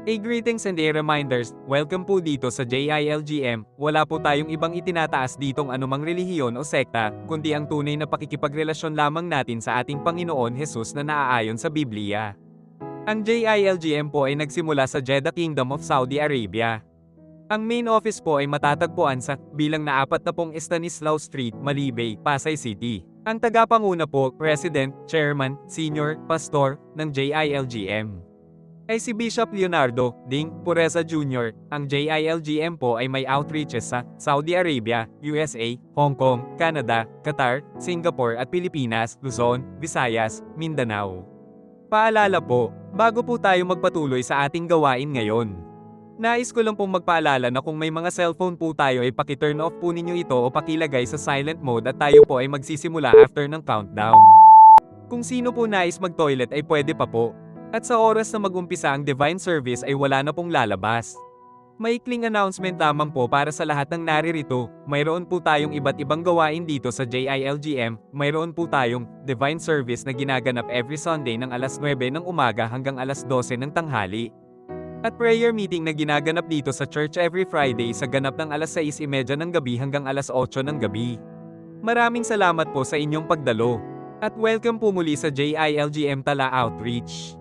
Greetings and reminders, welcome po dito sa JILGM, wala po tayong ibang itinataas ditong anumang relihiyon o sekta, kundi ang tunay na pakikipagrelasyon lamang natin sa ating Panginoon Jesus na naaayon sa Biblia. Ang JILGM po ay nagsimula sa Jeddah Kingdom of Saudi Arabia. Ang main office po ay matatagpuan sa bilang na 40 Stanislaw Street, Malibay, Pasay City. Ang tagapanguna po, President, Chairman, Senior, Pastor, ng JILGM ay si Bishop Leonardo Ding Pureza Jr. Ang JILGM po ay may outreaches sa Saudi Arabia, USA, Hong Kong, Canada, Qatar, Singapore at Pilipinas, Luzon, Visayas, Mindanao. Paalala po, bago po tayo magpatuloy sa ating gawain ngayon, nais ko lang pong magpaalala na kung may mga cellphone po tayo ay paki-turn off po ninyo ito o pakilagay sa silent mode at tayo po ay magsisimula after ng countdown. Kung sino po nais mag-toilet ay pwede pa po. At sa oras na mag-umpisa ang divine service ay wala na pong lalabas. Maikling announcement lamang po para sa lahat ng naririto, mayroon po tayong iba't ibang gawain dito sa JILGM, mayroon po tayong divine service na ginaganap every Sunday ng alas 9 ng umaga hanggang alas 12 ng tanghali. At prayer meeting na ginaganap dito sa church every Friday sa ganap ng alas 6:30 ng gabi hanggang alas 8 ng gabi. Maraming salamat po sa inyong pagdalo. At welcome po muli sa JILGM Tala Outreach.